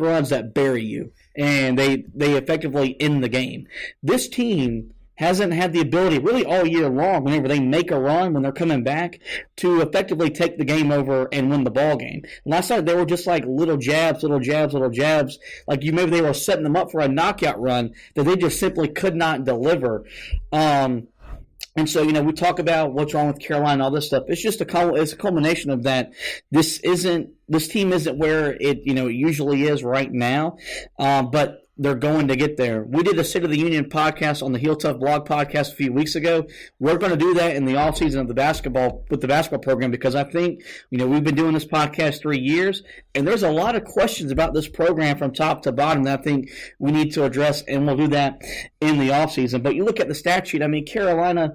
runs that bury you, and they effectively end the game. This team hasn't had the ability really all year long, whenever they make a run, when they're coming back, to effectively take the game over and win the ball game. Last night, they were just like little jabs. Like maybe they were setting them up for a knockout run that they just simply could not deliver. And so, we talk about what's wrong with Carolina and all this stuff. It's just it's a culmination of that. This team isn't where it usually is right now, but they're going to get there. We did a State of the Union podcast on the Heel Tough blog podcast a few weeks ago. We're going to do that in the offseason of the basketball program, because I think, we've been doing this podcast 3 years, and there's a lot of questions about this program from top to bottom that I think we need to address, and we'll do that in the offseason. But you look at the stat sheet, Carolina,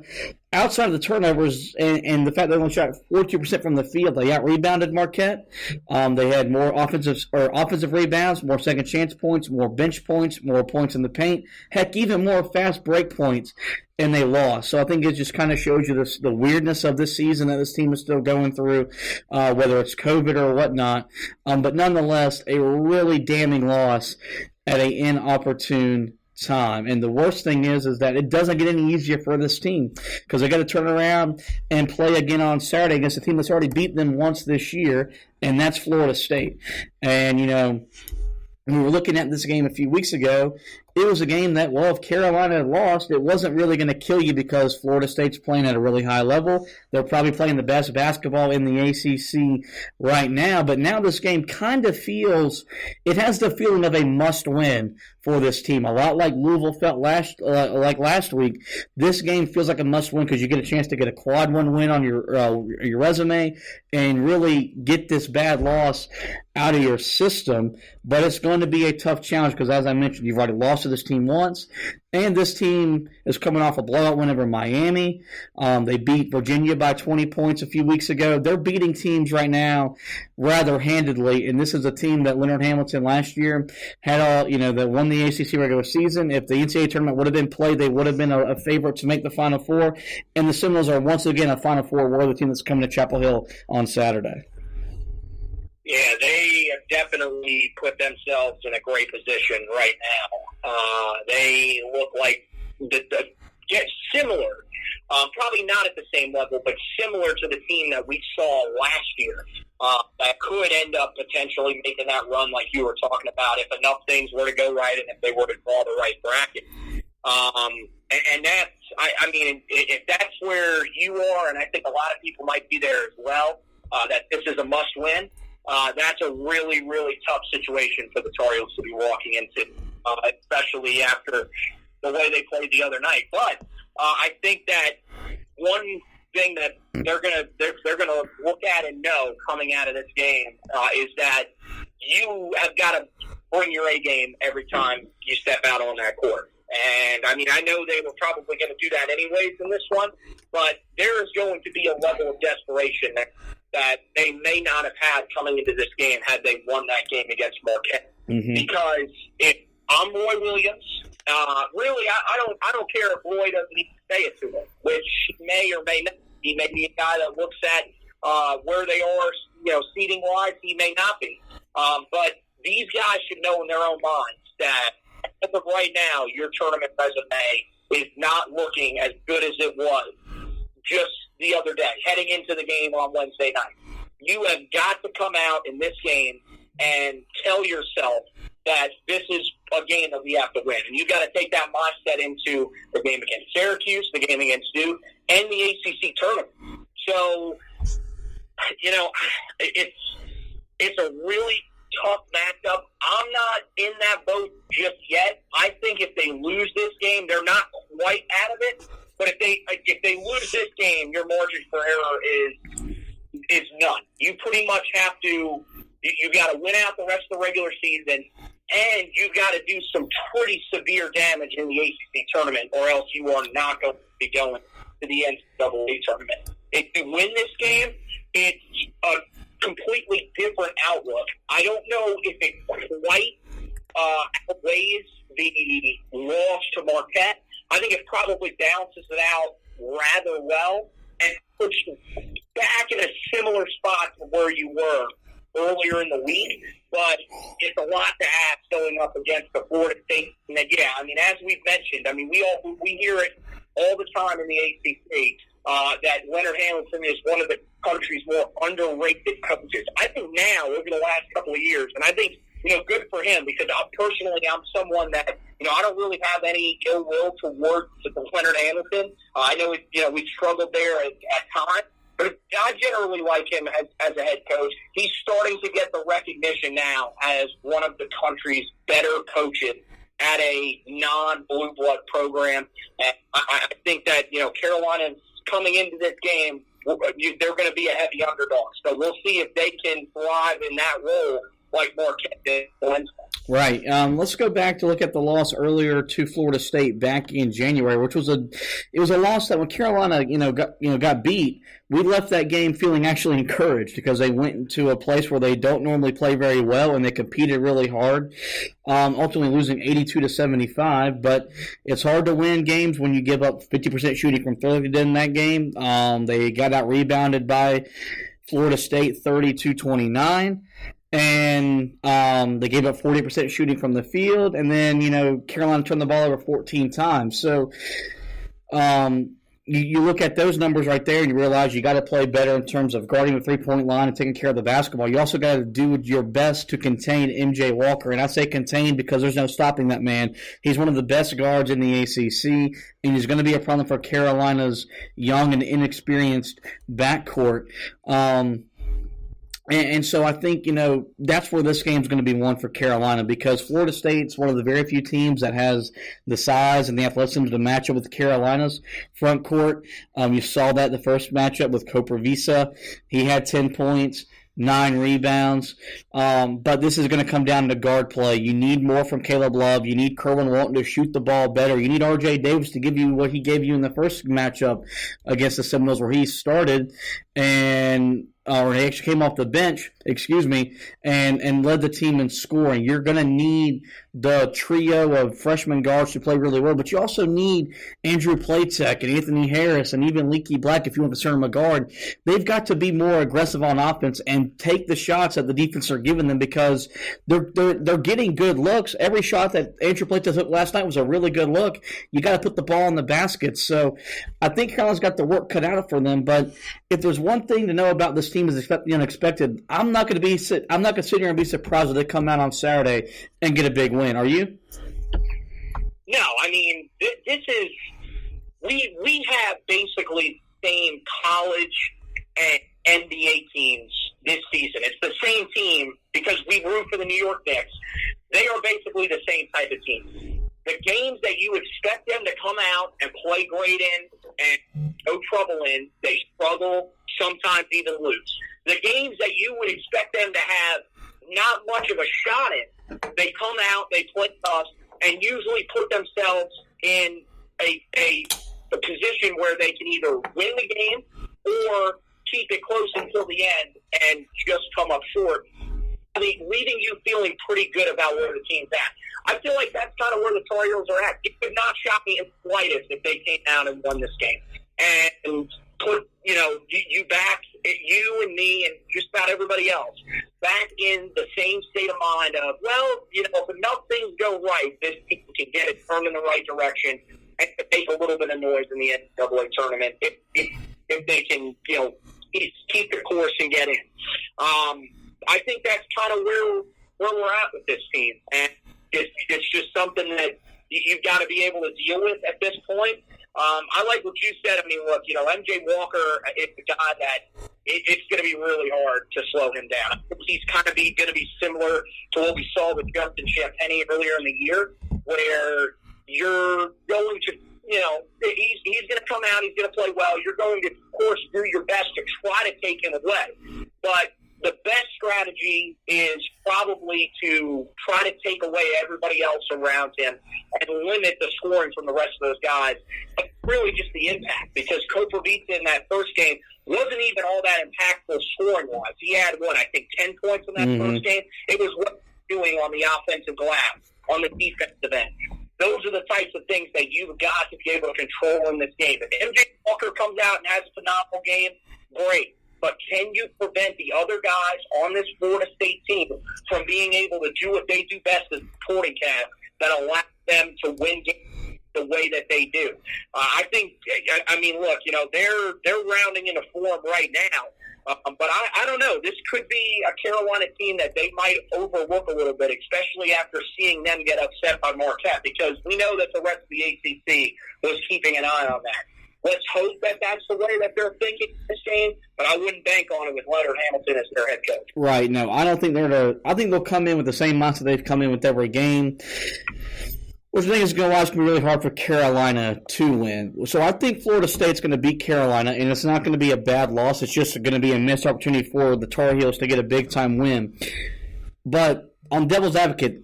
outside of the turnovers and the fact they only shot 42% from the field, they out-rebounded Marquette. They had more offensive rebounds, more second chance points, more bench points, more points in the paint, heck, even more fast break points, and they lost. So I think it just kind of shows you the weirdness of this season that this team is still going through, whether it's COVID or whatnot. But nonetheless, a really damning loss at an inopportune time. And the worst thing is that it doesn't get any easier for this team, because they got to turn around and play again on Saturday against a team that's already beat them once this year, and that's Florida State. And when we were looking at this game a few weeks ago, it was a game that, if Carolina had lost, it wasn't really going to kill you, because Florida State's playing at a really high level. They're probably playing the best basketball in the ACC right now. But now this game kind of has the feeling of a must-win for this team. A lot like Louisville felt last week. This game feels like a must-win, because you get a chance to get a quad one win on your resume and really get this bad loss out of your system. But it's going to be a tough challenge, because, as I mentioned, you've already lost to this team once, and this team is coming off a blowout win over Miami. They beat Virginia by 20 points a few weeks ago. They're beating teams right now rather handedly, and this is a team that Leonard Hamilton last year had that won the ACC regular season. If the NCAA tournament would have been played, they would have been a favorite to make the Final Four, and the Seminoles are once again a Final Four worthy team that's coming to Chapel Hill on Saturday. Yeah, they have definitely put themselves in a great position right now. They look like similar, probably not at the same level, but similar to the team that we saw last year. That could end up potentially making that run like you were talking about if enough things were to go right and if they were to draw the right bracket. And that's, if that's where you are, and I think a lot of people might be there as well, that this is a must-win, that's a really, really tough situation for the Tar Heels to be walking into, especially after the way they played the other night. But I think that one thing that they're gonna look at and know coming out of this game is that you have got to bring your A game every time you step out on that court. And, I know they were probably going to do that anyways in this one, but there is going to be a level of desperation that they may not have had coming into this game had they won that game against Marquette. Mm-hmm. Because if I'm Roy Williams, really, I don't care if Roy doesn't even say it to him, which he may or may not. He may be a guy that looks at where they are, seating-wise. He may not be. But these guys should know in their own minds that as of right now, your tournament resume is not looking as good as it was just the other day, heading into the game on Wednesday night. You have got to come out in this game and tell yourself that this is a game that we have to win. And you've got to take that mindset into the game against Syracuse, the game against Duke, and the ACC tournament. So, it's a really tough matchup. I'm not in that boat just yet. I think if they lose this game, they're not quite out of it. But if they lose this game, your margin for error is none. You pretty much have to. You've got to win out the rest of the regular season, and you've got to do some pretty severe damage in the ACC tournament, or else you are not going to be going to the NCAA tournament. If you win this game, it's a completely different outlook. I don't know if it quite outweighs the loss to Marquette. I think it probably balances it out rather well and puts you back in a similar spot to where you were earlier in the week, but it's a lot to ask going up against the Florida State. And yeah, I mean, as we've mentioned, I mean, we hear it all the time in the ACC that Leonard Hamilton is one of the country's more underrated coaches. I think now, over the last couple of years, and I think, good for him, because I'm someone that, I don't really have any ill will towards Leonard Hamilton. I know, we've struggled there at times, but I generally like him as a head coach. He's starting to get the recognition now as one of the country's better coaches at a non-blue blood program. And I think that, Carolina's coming into this game, they're going to be a heavy underdog. So we'll see if they can thrive in that role like Marquette did Wednesday. Right. Let's go back to look at the loss earlier to Florida State back in January, which was a loss that when Carolina got beat, we left that game feeling actually encouraged because they went into a place where they don't normally play very well and they competed really hard, ultimately losing 82-75. But it's hard to win games when you give up 50% shooting from three like they did in that game. They got out rebounded by Florida State 30-29. And they gave up 40% shooting from the field. And then, Carolina turned the ball over 14 times. So you look at those numbers right there and you realize you got to play better in terms of guarding the three-point line and taking care of the basketball. You also got to do your best to contain MJ Walker. And I say contain because there's no stopping that man. He's one of the best guards in the ACC, and he's going to be a problem for Carolina's young and inexperienced backcourt. And so I think, that's where this game's going to be won for Carolina because Florida State's one of the very few teams that has the size and the athleticism to match up with Carolina's front court. You saw that the first matchup with Koprivica. He had 10 points, 9 rebounds. But this is going to come down to guard play. You need more from Caleb Love. You need Kerwin Walton to shoot the ball better. You need R.J. Davis to give you what he gave you in the first matchup against the Seminoles where he started or he actually came off the bench, and led the team in scoring. You're going to need the trio of freshman guards to play really well, but you also need Andrew Platek and Anthony Harris and even Leaky Black if you want to consider him a guard. They've got to be more aggressive on offense and take the shots that the defense are giving them because they're getting good looks. Every shot that Andrew Platek took last night was a really good look. You got to put the ball in the basket. So I think Carolina's got the work cut out for them, but if there's one thing to know about this team is the unexpected, I'm not going to sit here and be surprised if they come out on Saturday and get a big win. Are you? No, I mean this is we have basically the same college and NBA teams this season. It's the same team because we root for the New York Knicks. They are basically the same type of team. The games that you expect them to come out and play great in and no trouble in, they struggle, sometimes even lose. The games that you would expect them to have not much of a shot in, they come out, they play tough, and usually put themselves in a position where they can either win the game or keep it close until the end and just come up short, leaving you feeling pretty good about where the team's at. I feel like that's kind of where the Tar Heels are at. It would not shock me in the slightest if they came out and won this game. And put, you back, you and me and just about everybody else, back in the same state of mind of, if enough things go right, this team can get it turned in the right direction and make a little bit of noise in the NCAA tournament if they can, keep the course and get in. I think that's kind of where we're at with this team. And it's just something that you've got to be able to deal with at this point. I like what you said. I mean, look, MJ Walker is the guy that it's going to be really hard to slow him down. I think he's kind of going to be similar to what we saw with Justin Champagnie earlier in the year, where you're going to, he's going to come out, he's going to play well. You're going to, of course, do your best to try to take him away. But the best strategy is probably to try to take away everybody else around him and limit the scoring from the rest of those guys. But really just the impact, because Koprivica in that first game wasn't even all that impactful scoring-wise. He had, 10 points in that first game? It was what he was doing on the offensive glass, on the defensive end. Those are the types of things that you've got to be able to control in this game. If MJ Walker comes out and has a phenomenal game, great. but can you prevent the other guys on this Florida State team from being able to do what they do best as supporting cast that allows them to win games the way that they do? I think, I mean, look, you know, they're rounding into form right now. But I don't know. This could be a Carolina team that they might overlook a little bit, especially after seeing them get upset by Marquette, because we know that the rest of the ACC was keeping an eye on that. Let's hope that that's the way that they're thinking this game, but I wouldn't bank on it with Leonard Hamilton as their head coach. Right. No, I don't think I think they'll come in with the same mindset they've come in with every game. Which I think is going to be really hard for Carolina to win. So I think Florida State's going to beat Carolina, and it's not going to be a bad loss. It's just going to be a missed opportunity for the Tar Heels to get a big-time win. But on devil's advocate,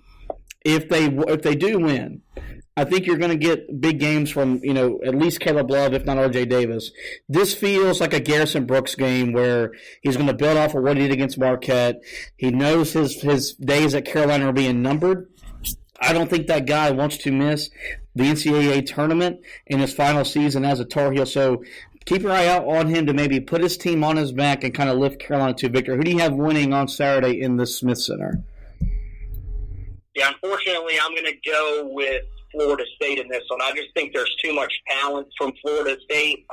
if they do win, I think you're going to get big games from, you know, at least Caleb Love, if not R.J. Davis. This feels like a Garrison Brooks game where he's going to build off of what he did against Marquette. He knows his days at Carolina are being numbered. I don't think that guy wants to miss the NCAA tournament in his final season as a Tar Heel. So keep your eye out on him to maybe put his team on his back and kind of lift Carolina to victory. Who do you have winning on Saturday in the Smith Center? Yeah, unfortunately, I'm going to go with Florida State in this one. I just think there's too much talent from Florida State.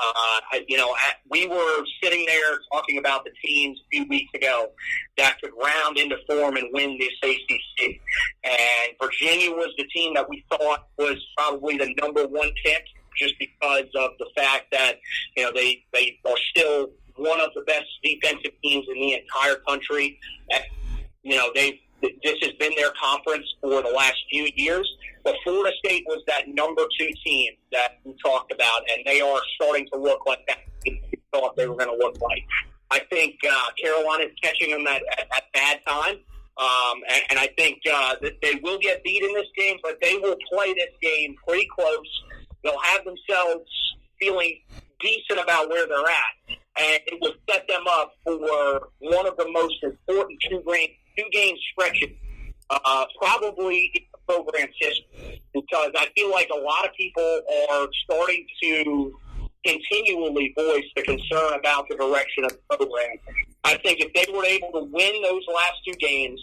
We were sitting there talking about the teams a few weeks ago that could round into form and win this ACC. And Virginia was the team that we thought was probably the number one pick just because of the fact that, you know, they are still one of the best defensive teams in the entire country. And, you know, this has been their conference for the last few years. But Florida State was that number 2 team that we talked about, and they are starting to look like that we thought they were going to look like. I think Carolina's catching them at bad time, and I think that they will get beat in this game, but they will play this game pretty close. They'll have themselves feeling decent about where they're at, and it will set them up for one of the most important two-game stretches probably in the program's history, because I feel like a lot of people are starting to continually voice the concern about the direction of the program. I think if they were able to win those last 2 games,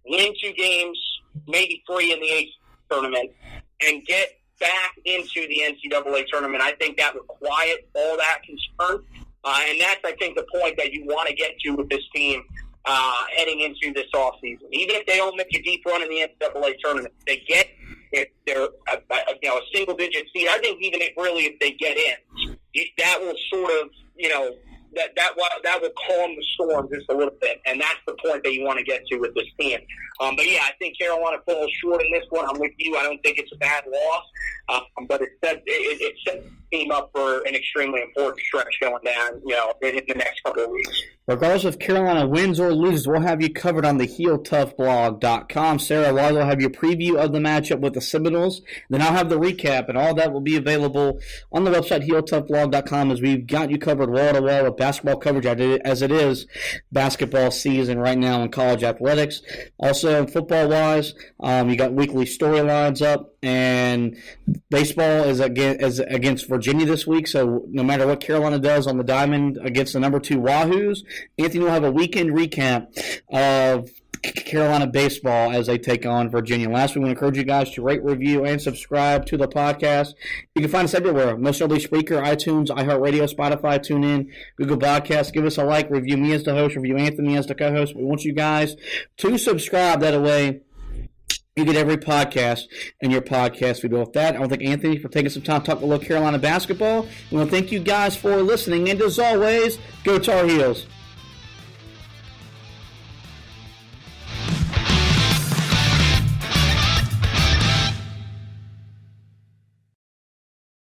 win 2 games, maybe 3 in the ACC tournament, and get back into the NCAA tournament, I think that would quiet all that concern. And that's, I think, the point that you want to get to with this team heading into this offseason. Even if they don't make a deep run in the NCAA tournament, if they're a single-digit seed, I think even if they get in, that will sort of, you know, that will calm the storm just a little bit, and that's the point that you want to get to with this team. But yeah, I think Carolina falls short in this one. I'm with you. I don't think it's a bad loss, but it sets the team up for an extremely important stretch going down, you know, in the next couple of weeks. Regardless if Carolina wins or loses, we'll have you covered on the HeelToughBlog.com. Sarah Weiler will have your preview of the matchup with the Seminoles. Then I'll have the recap, and all that will be available on the website HeelToughBlog.com, as we've got you covered wall to wall with basketball coverage as it is basketball season right now in college athletics. Also, football-wise, you got weekly storylines up, and baseball is against Virginia this week, so no matter what Carolina does on the diamond against the number 2 Wahoos, Anthony will have a weekend recap of Carolina baseball as they take on Virginia. Lastly, we want to encourage you guys to rate, review, and subscribe to the podcast. You can find us everywhere, most notably Spreaker, iTunes, iHeartRadio, Spotify, TuneIn, Google Podcasts. Give us a like, review me as the host, review Anthony as the co-host. We want you guys to subscribe. That way you get every podcast in your podcast feed. With that, I want to thank Anthony for taking some time to talk a little Carolina basketball. We want to thank you guys for listening. And as always, go Tar Heels.